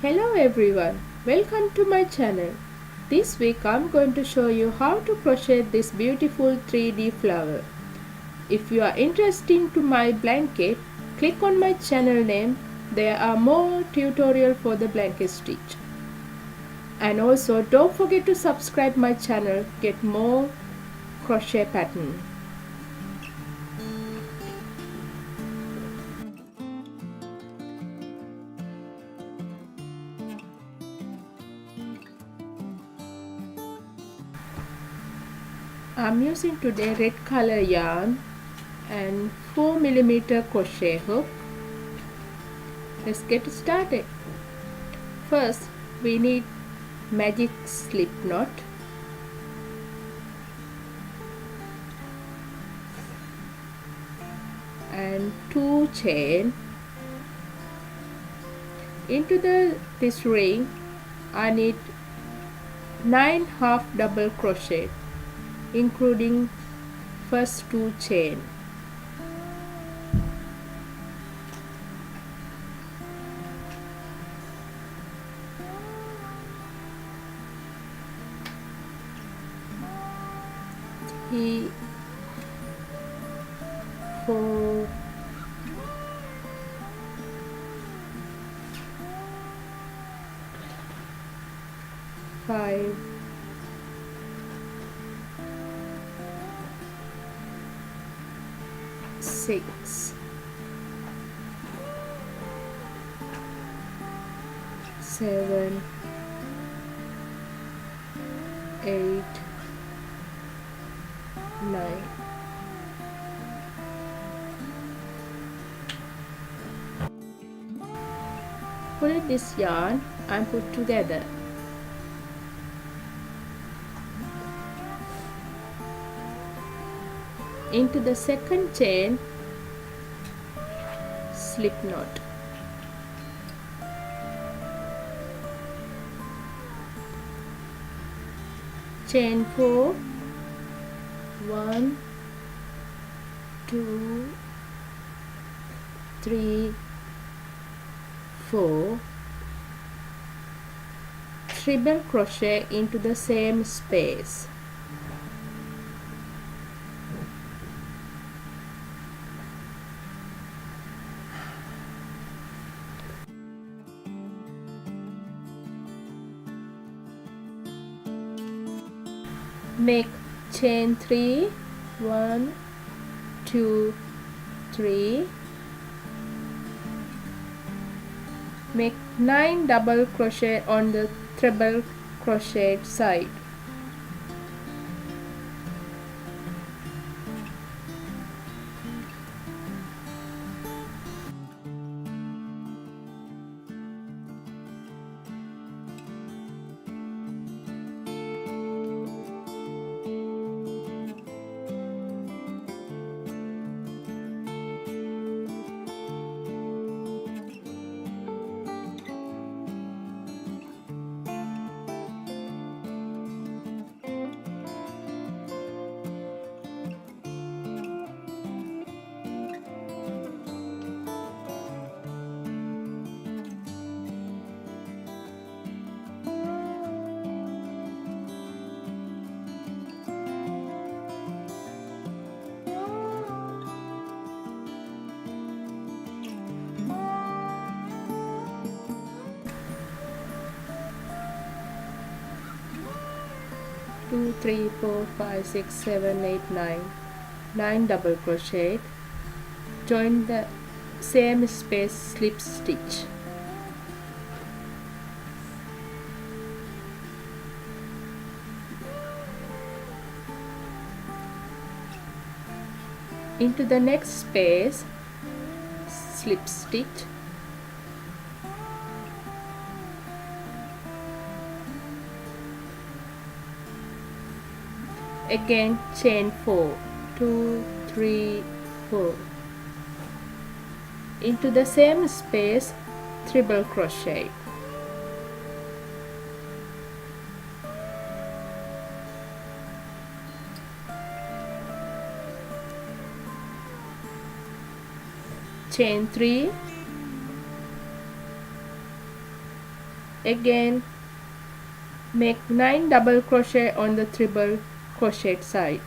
Hello everyone, welcome to my channel. This week I'm going to show you how to crochet this beautiful 3D flower. If you are interested to my blanket, click on my channel name. There are more tutorials for the blanket stitch. And also don't forget to subscribe my channel, get more crochet pattern. I'm using today red color yarn and 4mm crochet hook. Let's get started. First we need magic slip knot, and 2 chain. Into this ring I need 9 half double crochet including first 2 chain. Three, 4, 5, 6, 7, 8, 9. Pull this yarn and put together. Into the second chain, slip knot. Chain 4, 1, 2, 3, 4, treble crochet into the same space. Make chain 3, 1, 2, 3. Make 9 double crochet on the treble crochet side. Two, 3, 4, 5, 6, 7, 8, 9. 9 double crochet. Join the same space slip stitch. Into the next space, slip stitch. Again chain 4, 2, 3, 4. Into the same space, treble crochet. Chain 3, Again, make 9 double crochet on the treble crochet side.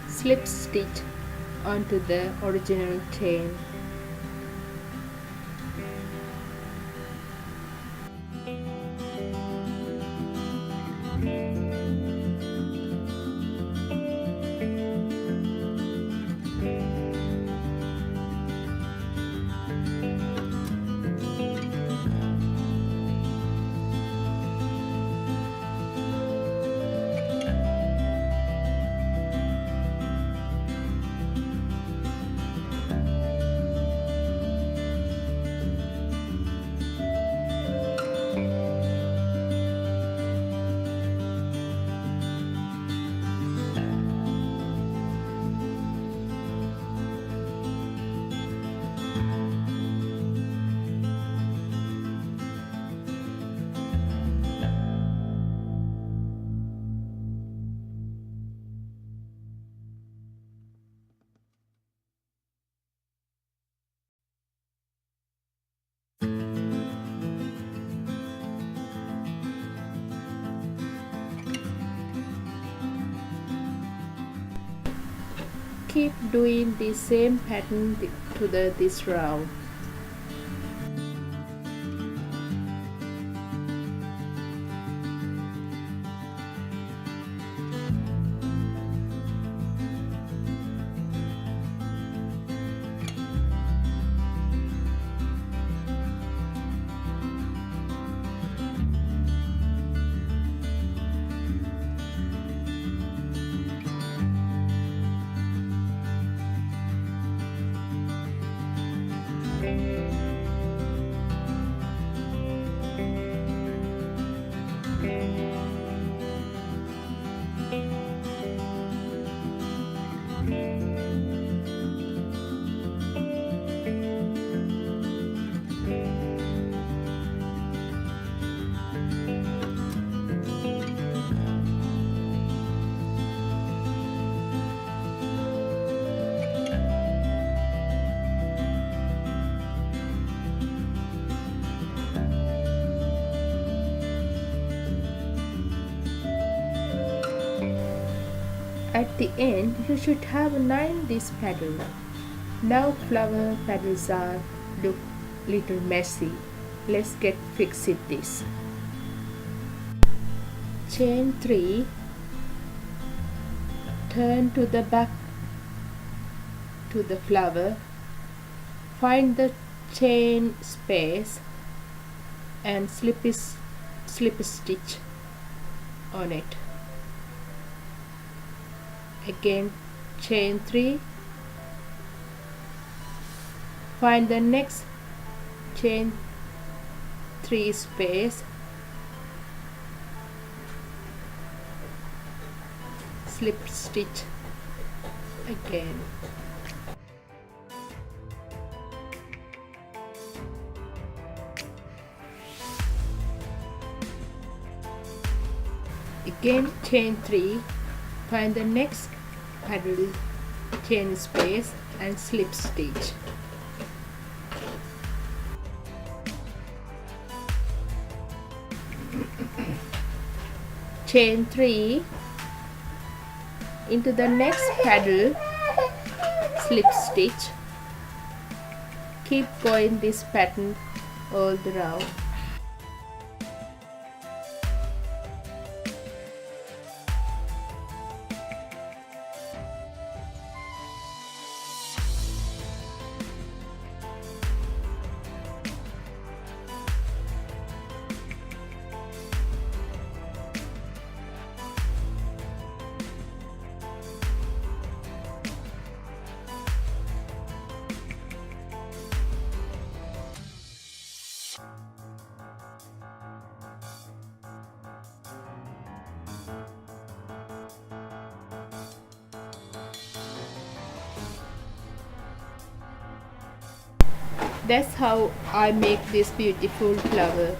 Slip stitch onto the original chain. Keep doing the same pattern to this round. At the end, you should have 9 this petal. Now flower petals are look little messy. Let's get fixed this. Chain 3, turn to the back to the flower, find the chain space and slip a stitch on it. Again, chain 3, find the next chain 3 space, slip stitch again. Again, chain 3, find the next petal chain space and slip stitch. Chain 3 into the next petal, slip stitch. Keep going this pattern all the round. That's how I make this beautiful flower.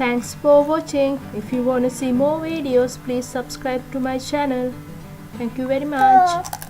Thanks for watching. If you want to see more videos, please subscribe to my channel. Thank you very much.